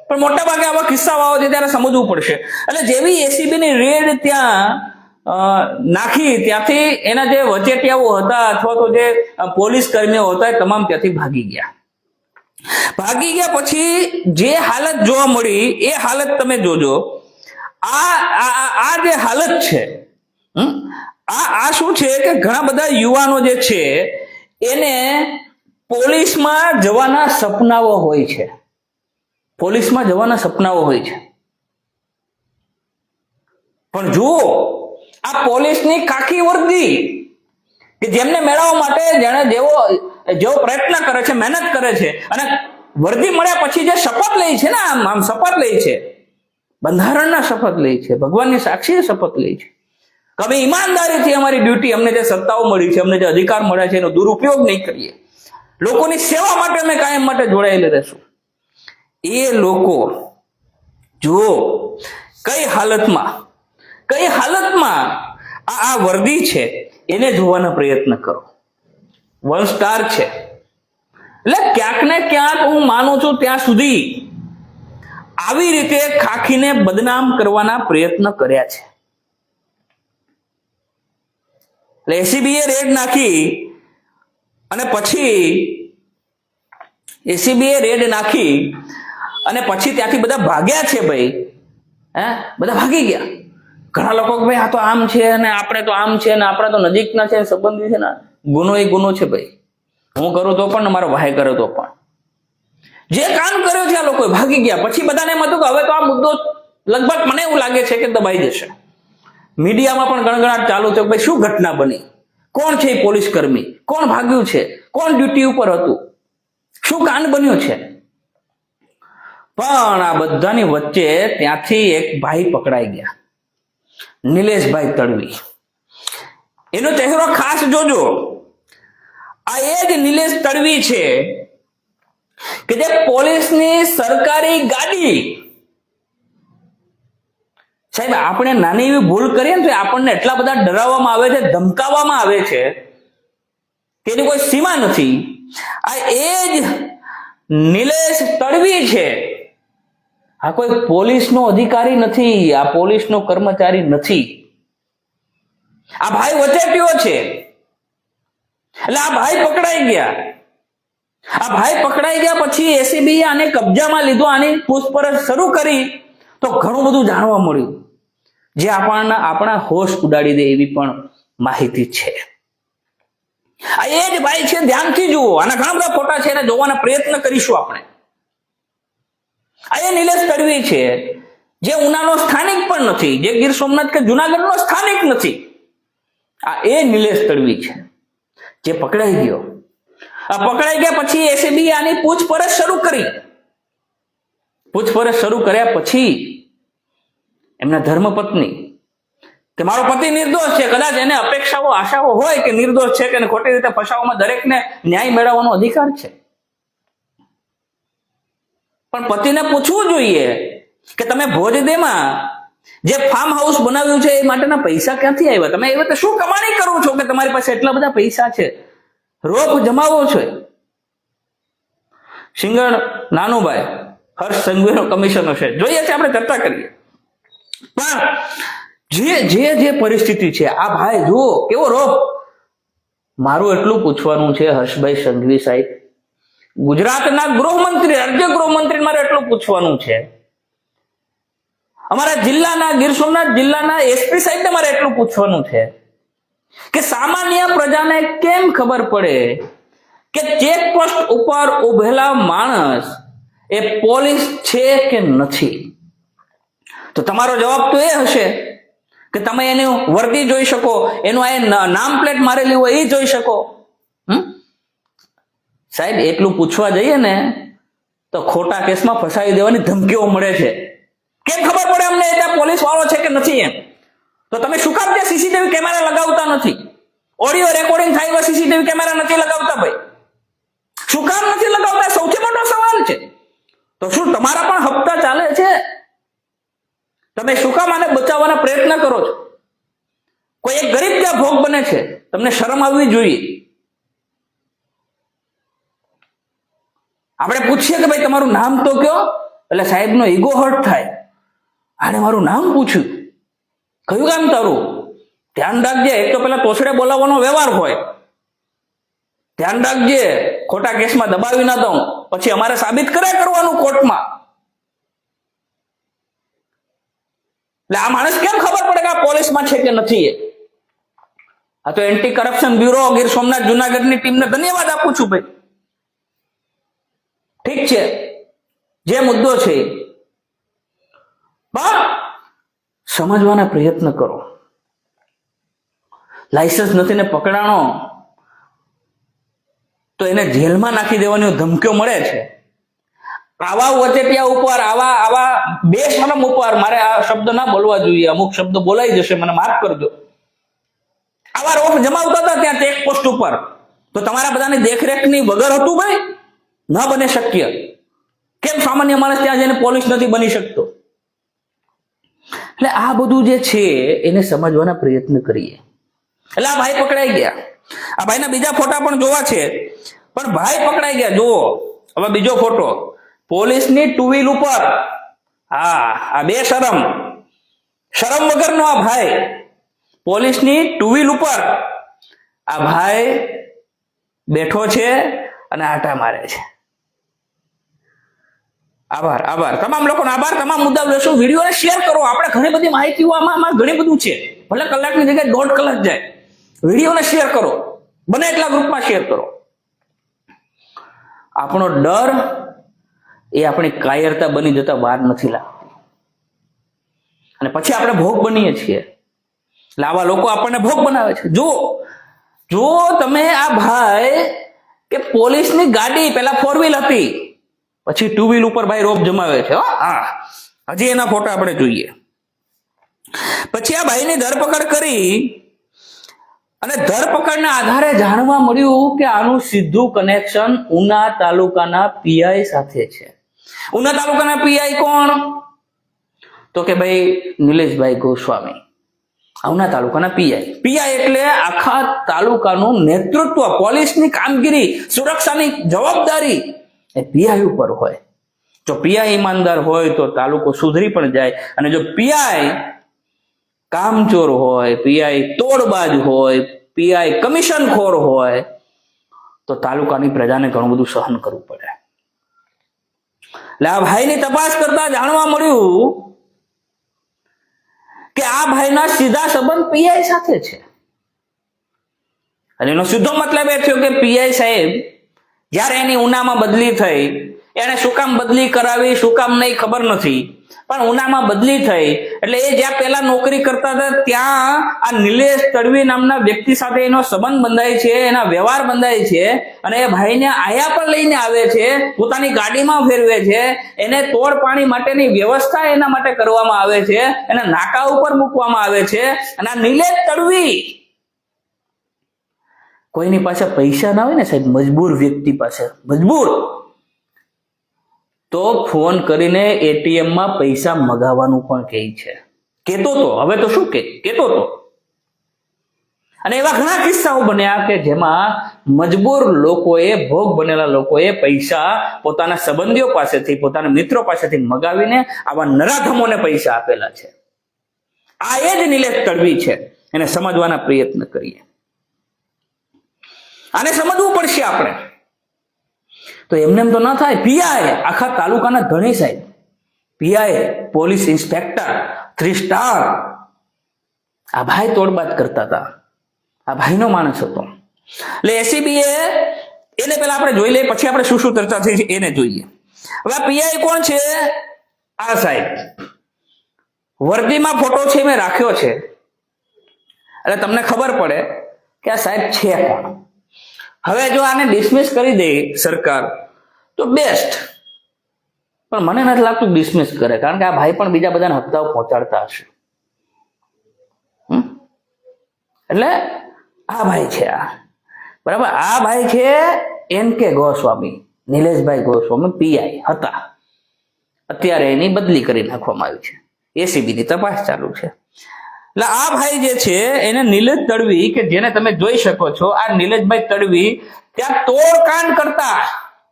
પણ મોટા ભાગે આવા કિસ્સાઓ આવે છે ત્યારે સમજવું પડશે. એટલે જેવી ACB ની રેડ ત્યાં નાખી, ત્યાંથી એના જે વચેટિયાઓ હતા અથવા તો જે પોલીસ કર્મીઓ હતા, એ તમામ ત્યાંથી ભાગી ગયા. પછી જે હાલત જોવા મળી એ હાલત તમે જોજો. આ જે હાલત છે, આ શું છે કે ઘણા બધા યુવાનો જે છે એને પોલીસમાં જવાના સપનાઓ હોય છે, પણ જુઓ આ પોલીસની ખાખી વર્દી કે જેમને મેળવવા માટે જેવો પ્રયત્ન કરે છે, મહેનત કરે છે, અને વર્દી મળ્યા પછી જે શપથ લે છે ને, આમ શપથ લે છે, બંધારણના શપથ લે છે, ભગવાનની સાક્ષી શપથ લે છે કે અમે ઈમાનદારીથી અમારી ડ્યુટી, અમને જે સત્તાઓ મળી છે, અમને જે અધિકાર મળ્યા છે એનો દુરુપયોગ નહીં કરીએ, લોકોની સેવા માટે અમે કાયમ માટે જોડાયેલા રહેશું. એ લોકો જુઓ કઈ હાલતમાં આ વર્દી છે એને જોવાના પ્રયત્ન કરો. 1 સ્ટાર છે, એટલે ક્યાંક ને ક્યાંક હું માનું છું ત્યાં સુધી આવી રીતે ખાખીને બદનામ કરવાના પ્રયત્ન કર્યા છે. એટલે ACB એ રેડ નાખી અને પછી ત્યાંથી બધા ભાગ્યા છે ભાઈ. બધા ભાગી ગયા. ઘણા લોકો કે ભાઈ આ તો આમ છે ને આપણે તો આમ છે ને આપણે તો નજીકના છે સંબંધી છે ને. ગુનો એ ગુનો છે ભાઈ. હું કરું તો પણ મારો ભાઈ કરે તો પણ. જે કામ કર્યો છે આ લોકો ભાગી ગયા. પછી બધાને એમ હતું કે હવે તો આ મુદ્દો લગભગ મને એવું લાગે છે કે દબાઈ જશે. મીડિયામાં પણ ગણગણાટ ચાલુ થયો. ભાઈ શું ઘટના બની, કોણ છે એ પોલીસ કર્મી, કોણ ભાગ્યું છે, કોણ ડ્યુટી ઉપર હતું, શું કાંડ બન્યું છે. પણ આ બધાની વચ્ચે ત્યાંથી એક ભાઈ પકડાઈ ગયા, નિલેશભાઈ તડવી. એનો ચહેરો ખાસ જોજો. આ એ જ નિલેશ તડવી છે કે જે પોલીસની સરકારી ગાડી, સાહેબ આપણે નાની એવી ભૂલ કરીએ ને તો આપણને એટલા બધા ડરાવવામાં આવે છે, ધમકાવવામાં આવે છે કે એની કોઈ સીમા નથી. આ એ જ નિલેશ તડવી છે. આ કોઈ પોલીસનો અધિકારી નથી, આ પોલીસનો કર્મચારી નથી. આ ભાઈ વચેટીઓ છે. એટલે આ ભાઈ પકડાઈ ગયા. આ ભાઈ પકડાઈ ગયા પછી એસીબી આને કબજામાં લીધો, આની પૂછપરછ શરૂ કરી તો ઘણું બધું જાણવા મળ્યું જે આપણા હોશ ઉડાડી દે એવી પણ માહિતી છે. આ એ જ ભાઈ છે, ધ્યાનથી જુઓ. આના ઘણા બધા ફોટા છે, એને જોવાના પ્રયત્ન કરીશું આપણે. આ એ નિલેશ તડવી છે જે ઉનાનો સ્થાનિક પણ નથી, જે ગીર સોમનાથ કે જુનાગઢનો સ્થાનિક નથી. આ એ નિલેશ તડવી છે જે પકડાઈ ગયો. આ પકડાઈ ગયા પછી એસીબી આની પૂછપરછ શરૂ કરી. પૂછપરછ શરૂ કર્યા પછી એમના ધર્મપત્ની કે મારો પતિ નિર્દોષ છે, કદાચ એને અપેક્ષાઓ આશાઓ હોય કે નિર્દોષ છે કે ખોટી રીતે ફસાવવામાં દરેકને ન્યાય મેળવવાનો અધિકાર છે. પણ પતિને પૂછવું જોઈએ કે તમે ભોજદેમાં જે ફાર્મ હાઉસ બનાવ્યું છે એ માટેના પૈસા ક્યાંથી આવ્યા, તમે એ શું કમાણી કરો છો કે તમારી પાસે એટલા બધા પૈસા છે, રોપ જમાવો છો. સિંગણ નાનુભાઈ હર્ષ સંઘવીનો કમિશનર છે, જોઈએ છે, આપણે ચર્ચા કરીએ. પણ જે પરિસ્થિતિ છે આ ભાઈ જુઓ કેવો રોપ. મારું એટલું પૂછવાનું છે હર્ષભાઈ સંઘવી સાહેબ, ગુજરાતના ગૃહમંત્રી, રાજ્ય ગૃહમંત્રી, મારે એટલું પૂછવાનું છે. અમારા જિલ્લાના ગીર સોમનાથ જિલ્લાના એસપી સાહેબને મારે એટલું પૂછવાનું છે કે સામાન્ય પ્રજાને કેમ ખબર પડે કે ચેકપોસ્ટ ઉપર ઉભેલા માણસ એ પોલીસ છે કે નથી. તો તમારો જવાબ તો એ હશે કે તમે એની વર્દી જોઈ શકો, એનું આ નામ પ્લેટ મારેલી હોય એ જોઈ શકો. સાહેબ એટલું પૂછવા જઈએ ને તો ખોટા કેસમાં ફસાવી દેવાની ધમકીઓ મળે છે. કેમ ખબર પડે અમને ત્યાં પોલીસ વાળો છે કે નથી એમ? તો તમે શું કામ ત્યાં સીસીટીવી કેમેરા લગાવતા નથી? ઓડિયો રેકોર્ડિંગ થાય એવા સીસીટીવી કેમેરા નથી લગાવતા ભાઈ? શું કામ નથી લગાવતા? સૌથી મોટો સવાલ છે. તો શું તમારા પણ હપ્તા ચાલે છે? તમે શું કામ આને બચાવવાના પ્રયત્ન કરો છો? કોઈ એક ગરીબ ત્યાં ભોગ બને છે, તમને શરમ આવવી જોઈએ. આપણે પૂછીએ કે ભાઈ તમારું નામ તો કયો, એટલે સાહેબનો ઈગો હર્ટ થાય. આને મારું નામ પૂછ્યું, કયું કામ તારું? ધ્યાન રાખજે, એક તો પેલા તોછડે બોલાવવાનો વ્યવહાર હોય. ધ્યાન રાખજે, ખોટા કેસમાં દબાવી ના દઉં, પછી અમારે સાબિત કર્યા કરવાનું કોર્ટમાં. એટલે આ માણસ કેમ ખબર પડે કે આ પોલીસમાં છે કે નથી? આ તો anti corruption bureau Gir Somnath જુનાગઢની ટીમને ધન્યવાદ આપું છું ભાઈ. ઠીક છે, જે મુદ્દો છે પણ સમજવાના પ્રયત્ન કરો. લાયસન્સ નથી ને પકડાણો તો એને જેલમાં નાખી દેવાની ધમકીઓ મળે છે. આવા વચેટિયા ઉપર, આવા બેશરમ ઉપર, મારે આ શબ્દ ના બોલવા જોઈએ, અમુક શબ્દ બોલાઈ જશે, મને માફ કરજો. આવા રોપ જમાવતા હતા ત્યાં ચેકપોસ્ટ ઉપર, તો તમારા બધાની દેખરેખની વગર હતું ભાઈ? ન બને શક્ય. કેમ સામાન્ય માણસ ત્યાં જઈને પોલીસ નથી બની શકતો? એટલે આ બધું જે છે એને સમજવાના પ્રયત્ન કરીએ. એટલે આ ભાઈ પકડાઈ ગયા. આ ભાઈના બીજા ફોટા પણ જોવા છે, પણ ભાઈ પકડાઈ ગયા. જુઓ હવે બીજો ફોટો, પોલીસની ટુ વ્હીલ ઉપર. હા, આ બે શરમ વગરનો આ ભાઈ પોલીસની ટુ વ્હીલ ઉપર આ ભાઈ બેઠો છે અને આટા મારે છે. આભાર તમામ લોકોનો આભાર. તમામ મુદ્દા લેશું. વિડીયોને શેર કરો. આપણે ઘણી બધી માહિતીઓ આમાં ઘણી બધું છે. ભલે કલાકની જગ્યાએ 1.5 કલાક જાય. વિડીયોને શેર કરો. બને એટલા ગ્રુપમાં શેર કરો. આપણો ડર એ આપણી કાયરતા બની જતા વાર નથી લાગતી અને પછી આપણે ભોગ બનીએ છીએ. એટલે આવા લોકો આપણને ભોગ બનાવે છે. જો તમે આ ભાઈ કે પોલીસની ગાડી પેલા 4 વ્હીલ હતી, પછી 2 વ્હીલ ઉપર ભાઈ રોપ જમાવે છે. હા, હજી એના ફોટા આપણે જોઈએ. પછી આ ભાઈની ધરપકડ કરી અને ધરપકડના આધારે જાણવા મળ્યું કે આનું સીધું કનેક્શન ઉના તાલુકાના પીઆઈ સાથે છે. ઉના તાલુકાના પીઆઈ કોણ? તો કે ભાઈ નિલેશભાઈ ગોસ્વામી. ઉના તાલુકાના પીઆઈ એટલે આખા તાલુકાનું નેતૃત્વ, પોલીસની કામગીરી, સુરક્ષાની જવાબદારી એ પીઆઈ ઉપર હોય. જો પીઆઈ ઈમાનદાર હોય તો તાલુકો સુધરી પણ જાય. અને જો પીઆઈ કામચોર હોય, પીઆઈ તોડબાજ હોય, પીઆઈ કમિશનખોર હોય તો તાલુકાની પ્રજાને ઘણું બધું સહન કરવું પડે. એટલે આ ભાઈની તપાસ કરતા જાણવા મળ્યું કે આ ભાઈના સીધા સંબંધ પીઆઈ સાથે છે. અને એનો સીધો મતલબ એ થયો કે પીઆઈ સાહેબ જ્યારે એની ઉનામાં બદલી થઈ, એને શું કામ બદલી કરાવી, શું કામ નહીં ખબર નથી, પણ ઉનામાં બદલી થઈ એટલે એ જ્યાં પેલા નોકરી કરતા હતા ત્યાં આ નિલેશ તડવી નામના વ્યક્તિ સાથે એનો સંબંધ બંધાય છે, એના વ્યવહાર બંધાય છે અને એ ભાઈને આયા પર લઈને આવે છે, પોતાની ગાડીમાં ફેરવે છે, એને તોડ પાણી માટેની વ્યવસ્થા એના માટે કરવામાં આવે છે, એને નાકા ઉપર મૂકવામાં આવે છે. અને આ નિલેશ તડવી કોઈની પાસે પૈસા ના હોય ને સાહેબ, મજબૂર વ્યક્તિ પાસે, મજબૂર, તો ફોન કરીને એટીએમ માં પૈસા મગાવવાનું પણ કહે છે. કેતો તો, હવે તો શું કેતો તો. અને એવા ઘણા કિસ્સાઓ બન્યા કે જેમાં મજબૂર લોકોએ, ભોગ બનેલા લોકોએ પૈસા પોતાના સંબંધીઓ પાસેથી, પોતાના મિત્રો પાસેથી મગાવીને આવા નરાધમોને પૈસા આપેલા છે. આ એ જ નિલેશ તડવી છે. એને સમજવાના પ્રયત્ન કરીએ. આને સમજવું પડશે આપણે. તો એમને તો ન થાય. પીઆઈ આખા તાલુકાના ધણી સાહેબ, પીઆઈ પોલીસ ઇન્સ્પેક્ટર 3 સ્ટાર, આ ભાઈ તોડબાજ કરતા હતા. આ ભાઈનો માણસ હતો. એટલે એસીબી એને પેલા આપણે જોઈ લઈએ, પછી આપણે શું ચર્ચા થઈ છે એને જોઈએ. હવે પીઆઈ કોણ છે? આ સાહેબ વર્દીમાં ફોટો છે મેં રાખ્યો છે એટલે તમને ખબર પડે કે આ સાહેબ છે કોણ. હવે જો આને ડિસમિસ કરી દે સરકાર તો બેસ્ટ, પણ મને નથી લાગતું ડિસમિસ કરે, કારણ કે આ ભાઈ પણ બીજા બધાને હપ્તાઓ પહોંચાડતા હશે. એટલે આ ભાઈ છે, આ બરાબર, આ ભાઈ છે એન.કે. ગોસ્વામી, નિલેશભાઈ ગોસ્વામી પીઆઈ હતા. અત્યારે એની બદલી કરી નાખવામાં આવી છે. એસીબી ની તપાસ ચાલુ છે. એટલે આ ભાઈ જે છે એને નિલેશ તડવી, કે જેને તમે જોઈ શકો છો, આ નિલેશભાઈ તડવી ત્યાં તોડકાન કરતા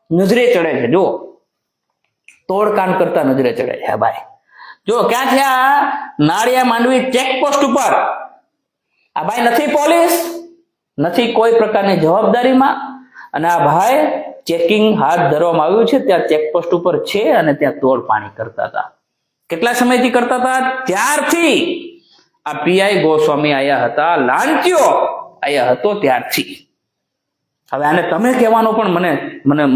નજરે ચડે છે. જો તોડકાન કરતા નજરે ચડે છે આ ભાઈ. જો ક્યાં છે? આ નાળિયા માંડવી ચેકપોસ્ટ ઉપર. આ ભાઈ નથી પોલીસ, નથી કોઈ પ્રકારની જવાબદારીમાં, અને આ ભાઈ ચેકિંગ હાથ ધરવામાં આવ્યું છે ત્યાં ચેકપોસ્ટ ઉપર છે અને ત્યાં તોડ પાણી કરતા હતા. કેટલા સમયથી કરતા હતા? ત્યારથી આ પીઆઈ ગોસ્વામી આયા હતા, લાંચિયો આયા હતો ત્યારથી. હવે આને તમે કહેવાનો પણ મને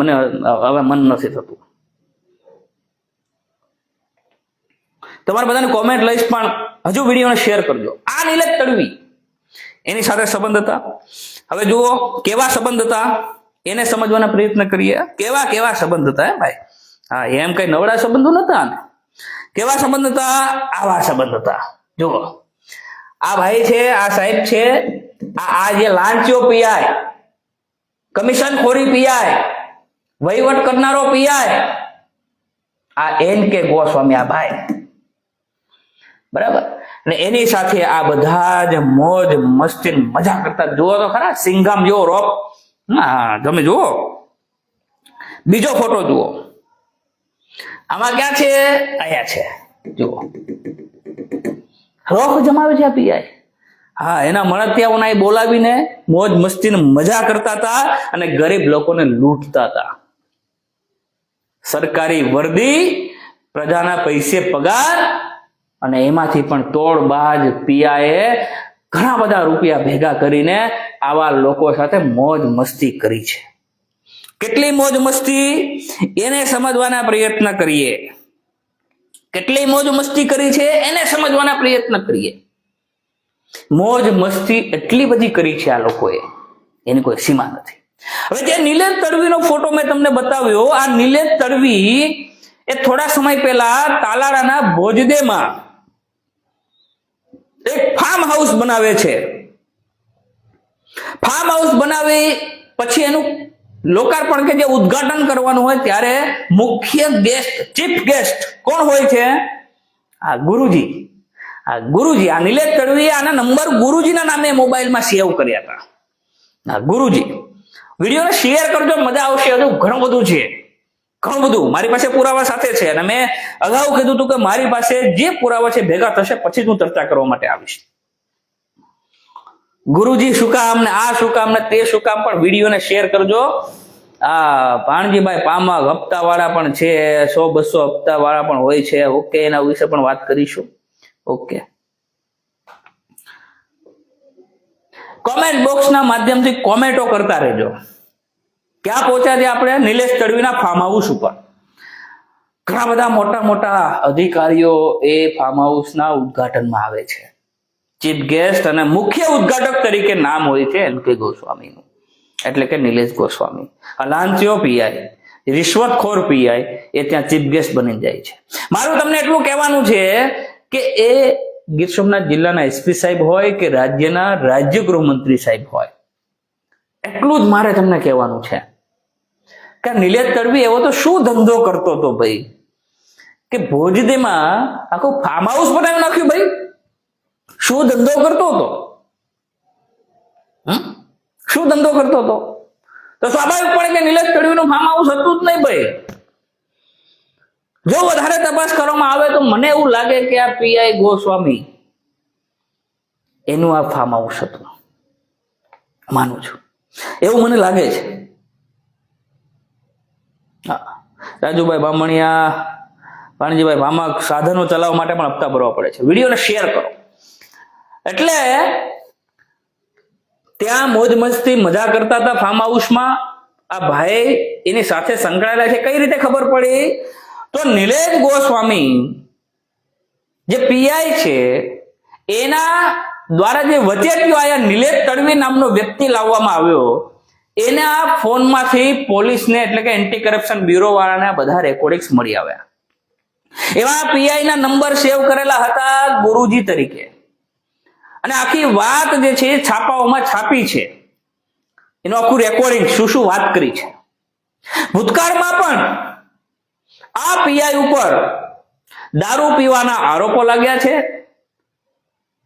હવે મન નથી થતું. તમારે બધાને કોમેન્ટ લઈશ, પણ હજુ વિડીયોને શેર કરજો. આ નિલેશ તડવી એની સાથે સંબંધ હતા. હવે જુઓ કેવા સંબંધ હતા એને સમજવાના પ્રયત્ન કરીએ. કેવા સંબંધ હતા ભાઈ? હા, એમ કઈ નવડા સંબંધો નતા ને. કેવા સંબંધ હતા? આવા સંબંધ હતા. જુઓ આ ભાઈ છે, આ સાહેબ છે, આ જે લાંચિયો પીઆઈ, કમિશન ખોરી પીઆઈ, વહીવટ કરનારો પીઆઈ, આ એન.કે. ગોસ્વામી આ ભાઈ, બરાબર. અને એની સાથે આ બધા જ મોજ મસ્તી મજા કરતા. જુઓ તો ખરા, સિંઘમ જેવો રોપ. હા, તમે જુઓ બીજો ફોટો જુઓ. આમાં ક્યાં છે? અહીંયા છે. જુઓ રોપ જમાવે છે આ પીઆઈ. હા, એના મળતિયાઓને બોલાવીને મોજ મસ્તી મજા કરતા હતા અને ગરીબ લોકોને લૂંટતા હતા. સરકારી વર્દી, પ્રજાના પૈસે પગાર, અને એમાંથી પણ તોડબાજ પીઆઈએ ઘણા બધા રૂપિયા ભેગા કરીને આવા લોકો સાથે મોજ મસ્તી કરી છે. કેટલી મોજ મસ્તી એને સમજવાના પ્રયત્ન કરીએ. કેટલી મોજ મસ્તી કરી છે એને સમજવાના પ્રયત્ન કરીએ. મોજ મસ્તી એટલી બધી કરી છે આ લોકોએ, એની કોઈ સીમા નથી. હવે જે નિલેશ તડવીનો ફોટો મેં તમને બતાવ્યો, આ નિલેશ તડવી એ થોડા સમય પહેલા તાલાળાના ભોજદેમાં એક ફાર્મ હાઉસ બનાવે છે. ફાર્મ હાઉસ બનાવી પછી એનું લોકાર્પણ કે જે ઉદ્ઘાટન કરવાનું હોય ત્યારે મુખ્ય ગેસ્ટ, ચીફ ગેસ્ટ કોણ હોય છે? આ ગુરુજી. આ નિલેશ તડવીએ આના નંબર ગુરુજીના નામે મોબાઈલમાં સેવ કર્યા હતા. આ ગુરુજી, વિડીયોને શેર કરજો, મજા આવશે. હજુ ઘણું બધું છે, ઘણું બધું મારી પાસે પુરાવા સાથે છે, અને મેં અગાઉ કીધું હતું કે મારી પાસે જે પુરાવા છે ભેગા થશે પછી હું ચર્ચા કરવા માટે આવીશ. ગુરુજી શું કામ ને આ શું કામ ને તે શું કામ, પણ વિડીયોને શેર કરજો. આ ભાણજીભાઈ પામા હપ્તા વાળા પણ છે, 100-200 હપ્તા વાળા પણ હોય છે. ઓકે, એના વિશે પણ વાત કરીશું. ઓકે, કોમેન્ટ બોક્સના માધ્યમથી કોમેન્ટો કરતા રહેજો. ક્યાં પહોંચ્યા છે આપણે? નિલેશ તડવીના ફાર્મ હાઉસ ઉપર. ઘણા બધા મોટા મોટા અધિકારીઓ એ ફાર્મ હાઉસના ઉદ્ઘાટનમાં આવે છે. ચીફ ગેસ્ટ અને મુખ્ય ઉદ્ઘાટક તરીકે નામ હોય છે LK ગોસ્વામીનું, એટલે કે નિલેશ ગોસ્વામી. લાંચિયો પીઆઈ, રિશ્વતખોર પીઆઈ એ ત્યાં ચીફ ગેસ્ટ બની જાય છે. મારું તમને એટલું કહેવાનું છે કે એ ગીર સોમનાથ જિલ્લાના એસપી સાહેબ હોય કે રાજ્યના રાજ્ય ગૃહમંત્રી સાહેબ હોય, એટલું જ મારે તમને કહેવાનું છે કે નિલેશ તડવી એવો તો શું ધંધો કરતો હતો ભાઈ, કે ભોજદેમાં આખું ફાર્મ હાઉસ બનાવી નાખ્યું ભાઈ. શું ધંધો કરતો હતો? શું ધંધો કરતો હતો? તો સ્વાભાવિક પડે કે નિલેશ તડવીનું ફાર્મ હાઉસ હતું જ નહીં ભાઈ. જો વધારે તપાસ કરવામાં આવે તો મને એવું લાગે કે આ પીઆઈ ગોસ્વામી એનું આ ફાર્મ હાઉસ હતું, માનું છું, એવું મને લાગે છે. રાજુભાઈ બામણિયા, ભાણજીભાઈ ભામા, સાધનો ચલાવવા માટે પણ હપ્તા ભરવા પડે છે. વિડીયોને શેર કરો. એટલે ત્યાં મોજ મસ્તી મજા કરતા હતા ફાર્મ હાઉસમાં. આ ભાઈ એની સાથે સંકળાયેલા છે. કઈ રીતે ખબર પડી? તો નિલેશ ગોસ્વામી જે પીઆઈ છે એના દ્વારા જે વચેટિયો આયા નિલેશ તડવી નામનો વ્યક્તિ લાવવામાં આવ્યો, એના ફોનમાંથી પોલીસને એટલે કે એન્ટી કરપ્શન બ્યુરો વાળાને બધા રેકોર્ડિંગ્સ મળી આવ્યા. એવા પીઆઈ ના નંબર સેવ કરેલા હતા ગુરુજી તરીકે, અને આખી વાત જે છે છાપાઓમાં છાપી છે. એનું આખું રેકોર્ડિંગ શું વાત કરી છે. ભૂતકાળમાં પણ આ પીઆઈ ઉપર દારૂ પીવાના આરોપો લાગ્યા છે,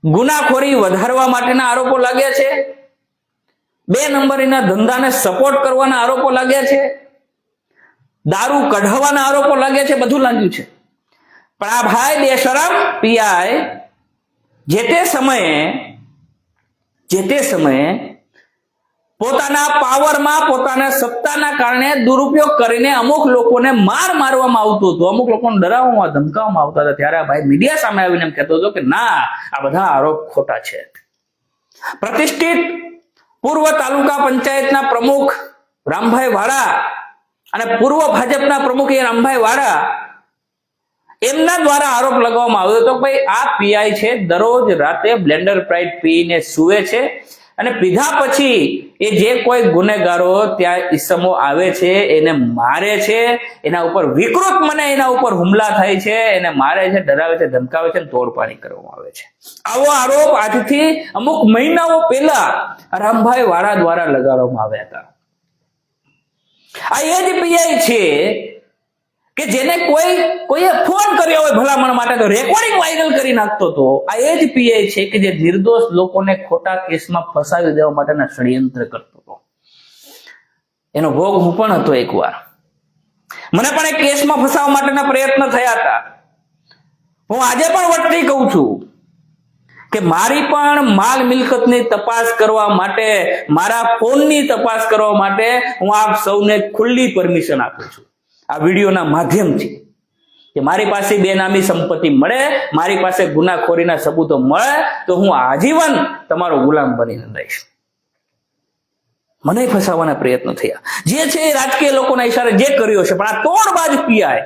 ગુનાખોરી વધારવા માટેના આરોપો લાગ્યા છે, 2 નંબરીના ધંધાને સપોર્ટ કરવાના આરોપો લાગ્યા છે, દારૂ કઢાવવાના આરોપો લાગ્યા છે, બધું લાગ્યું છે. પણ આ ભાઈ બેશરમ પીઆઈ જે તે સમયે પોતાના પાવરમાં, પોતાના સત્તાના કારણે દુરુપયોગ કરીને અમુક લોકોને મારવામાં આવતું હતું, અમુક લોકોને ડરાવવામાં, ધમકાવવામાં આવતા હતા. ત્યારે આ ભાઈ મીડિયા સામે આવીને એમ કહેતો હતો કે ના, આ બધા આરોપ ખોટા છે. પ્રતિષ્ઠિત પૂર્વ તાલુકા પંચાયતના પ્રમુખ રામભાઈ વાળા અને પૂર્વ ભાજપના પ્રમુખ એ રામભાઈ વાળા, એમના દ્વારા આરોપ લગાવવામાં આવ્યો હતો કે ભાઈ આ પીઆઈ છે દરરોજ રાતે બ્લેન્ડર પ્રાઇડ પીને સૂવે છે, અને પીધા પછી એ જે કોઈ ગુનેગારો ત્યાં ઈસમો આવે છે એને મારે છે, એના ઉપર વિકૃત મને એના ઉપર હુમલા થાય છે, એને મારે છે, ડરાવે છે, ધમકાવે છે, તોડપાણી કરવામાં આવે છે. આવો આરોપ આજથી અમુક મહિનાઓ પહેલા રામભાઈ વાળા દ્વારા લગાડવામાં આવ્યા હતા. આ એ જ પીઆઈ છે કે જેને કોઈએ ફોન કર્યો હોય ભલામણ માટે તો રેકોર્ડિંગ વાયરલ કરી નાખતો હતો. આ એ જ પીઆઈ છે કે જે નિર્દોષ લોકોને ખોટા કેસમાં ફસાવી દેવા માટેના ષડયંત્ર કરતો હતો. એનો ભોગ હું પણ હતો એકવાર. મને પણ એક કેસમાં ફસાવવા માટેના પ્રયત્ન થયા હતા. હું આજે પણ વટથી કહું છું કે મારી પણ માલ મિલકતની તપાસ કરવા માટે, મારા ફોનની તપાસ કરવા માટે હું આપ સૌને ખુલ્લી પરમિશન આપું છું. આ વિડીયોના માધ્યમથી કે મારી પાસે બેનામી સંપત્તિ મળે, મારી પાસે ગુનાખોરીના સબૂતો મળે તો હું આજીવન તમારો ગુલામ બનીને રહીશ. મને ફસાવાના પ્રયત્ન થયા. જે છે એ રાજકીય લોકોના ઈશારે જે કર્યો છે, પણ આ તોડબાજ પીઆઈ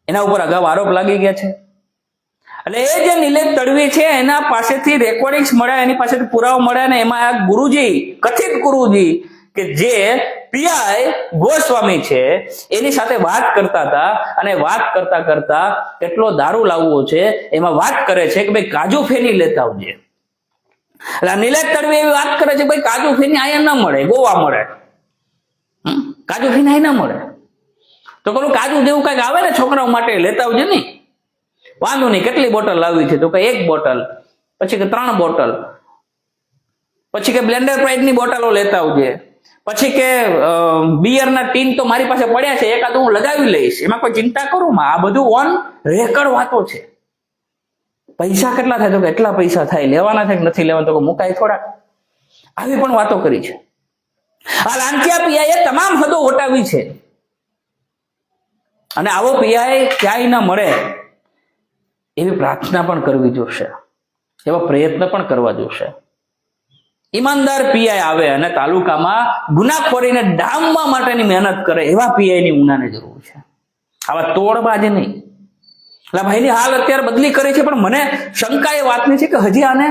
એના ઉપર અગાઉ આરોપ લાગી ગયા છે. એટલે એ જે નિલેશ તડવી છે એના પાસેથી રેકોર્ડિંગ્સ મળ્યા, એની પાસેથી પુરાવા મળ્યા, ને એમાં આ ગુરુજી, કથિત ગુરુજી કે જે પીઆઈ ગોસ્વામી છે એની સાથે વાત કરતા હતા, અને વાત કરતા કરતા કેટલો દારૂ લાવવો છે એમાં વાત કરે છે કે ભાઈ કાજુ ફેની લેતા આવજે. એટલે નિલેશ તડવી એવી વાત કરે છે ભાઈ કાજુ ફેની અહીંયા ના મળે, ગોવા મળે. કાજુ ફેની અહીંયા ના મળે તો પેલું કાજુ જેવું કઈક આવે ને છોકરાઓ માટે, લેતા આવજે. નહીં, વાંધો નહીં, કેટલી બોટલ લાવી છે? તો કે 1 બોટલ, પછી કે 3 બોટલ, પછી કે બ્લેન્ડર પ્રાઇઝની બોટલો લેતા આવજે, પછી કે બિયરના ટીન તો મારી પાસે પડ્યા છે, એકાદ હું લગાવી લઈશ, એમાં કોઈ ચિંતા કરું માં. આ બધું ઓન રેકર્ડ વાતો છે. પૈસા કેટલા થાય? તો કે એટલા પૈસા થાય. લેવાના થાય કે નથી લેવાના? તો કે મુકાય થોડા. આવી પણ વાતો કરી છે. આ લાંચિયા પીઆઈએ તમામ હદો વટાવી છે, અને આવો પીઆઈ ક્યાંય ન મળે એવી પ્રાર્થના પણ કરવી જોશે, એવા પ્રયત્ન પણ કરવા જોશે. ઈમાનદાર પીઆઈ આવે અને તાલુકામાં ગુનાખોરીને ડામવા માટેની મહેનત કરે, એવા પીઆઈની ઉનાને જરૂર છે. આવા તોડબાજ નહીં. એટલે ભાઈની હાલ અત્યારે બદલી કરી છે, પણ મને શંકા એ વાતની છે કે હજી આને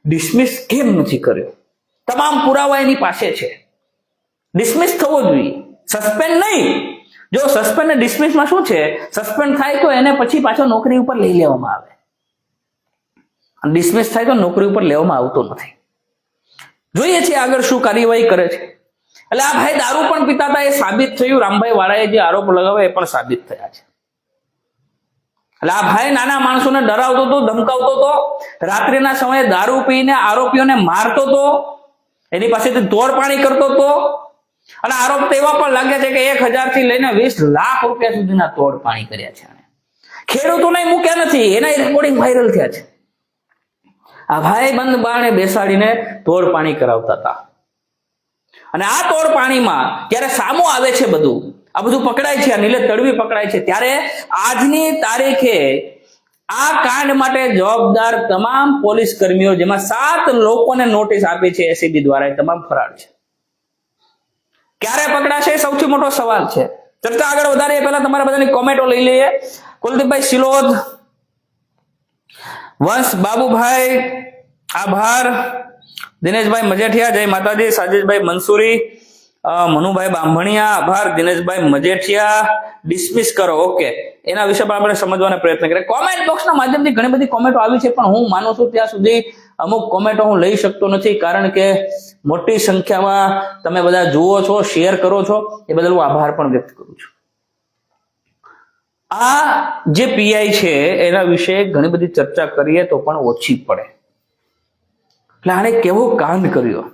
ડિસમિસ કેમ નથી કર્યો? તમામ પુરાવા એની પાસે છે. ડિસમિસ થવો જોઈએ, સસ્પેન્ડ નહીં. જો સસ્પેન્ડ ને ડિસમિસમાં શું છે? સસ્પેન્ડ થાય તો એને પછી પાછો નોકરી ઉપર લઈ લેવામાં આવે, અને ડિસમિસ થાય તો નોકરી ઉપર લેવામાં આવતો નથી. જોઈએ છે આગળ શું કાર્યવાહી કરે છે. એટલે આ ભાઈ દારૂ પણ પીતા હતા, એ સાબિત થયું. રામભાઈ વાળાએ જે આરોપ લગાવ્યા એ પણ સાબિત થયા છે. એટલે આ ભાઈ નાના માણસોને ડરાવતો હતો, ધમકાવતો હતો, રાત્રિના સમયે દારૂ પીને આરોપીઓને મારતો હતો, એની પાસેથી તોડપાણી કરતો હતો. અને આરોપ તો એવા પણ લાગે છે કે 1000 થી લઈને 20 લાખ રૂપિયા સુધીના તોડપાણી કર્યા છે. ખેડૂતોને મૂક્યા નથી, એના રેકોર્ડિંગ વાયરલ થયા છે. આ ભાઈ બંધ બારણે બેસાડીને તોડપાણી કરાવતા હતા. અને આ તોડપાણીમાં જ્યારે સામો આવે છે બધું, આ બધું પકડાય છે, આ નિલેશ તડવી પકડાય છે, ત્યારે આજની તારીખે આ કાંડ માટે જવાબદાર તમામ પોલીસ કર્મીઓ, જેમાં 7 લોકોને નોટિસ આપી છે એસીબી દ્વારા, એ તમામ ફરાર છે. ક્યારે પકડાશે સૌથી મોટો સવાલ છે. ચર્ચા આગળ વધારીએ પહેલા તમારા બધાની કોમેન્ટો લઈ લઈએ. કુલદીપભાઈ સિલોદ, વંશ બાબુભાઈ, આભાર. દિનેશભાઈ મજેઠિયા, જય માતાજી. સાજીદભાઈ મંસૂરી, મનુભાઈ બાંભણિયા, આભાર. દિનેશભાઈ મજેઠિયા, ડિસમિસ કરો, ઓકે. એના વિશે પણ આપણે સમજવાનો પ્રયત્ન કરીએ. કોમેન્ટ બોક્સના માધ્યમથી ઘણી બધી કોમેન્ટો આવી છે, પણ હું માનું છું ત્યાં સુધી અમુક કોમેન્ટો હું લઈ શકતો નથી, કારણ કે મોટી સંખ્યામાં તમે બધા જુઓ છો, શેર કરો છો, એ બદલ હું આભાર પણ વ્યક્ત કરું છું. આ જે પીઆઈ છે એના વિશે ઘણી બધી ચર્ચા કરીએ તો પણ ઓછી પડે. એટલે આને કેવો કાંડ કર્યો,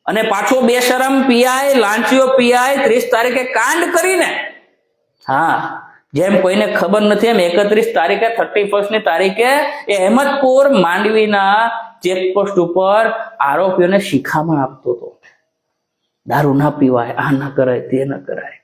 અને પાછો બેશરમ પીઆઈ, લાંચિયો પીઆઈ 30 તારીખે કાંડ કરીને, હા, જેમ કોઈને ખબર નથી એમ 31 તારીખે 31મી તારીખે એ અહેમદપુર માંડવીના ચેકપોસ્ટ ઉપર આરોપીઓને શિખામણ આપતો હતો. દારૂ ના પીવાય, આ ના કરાય, તે ના કરાય.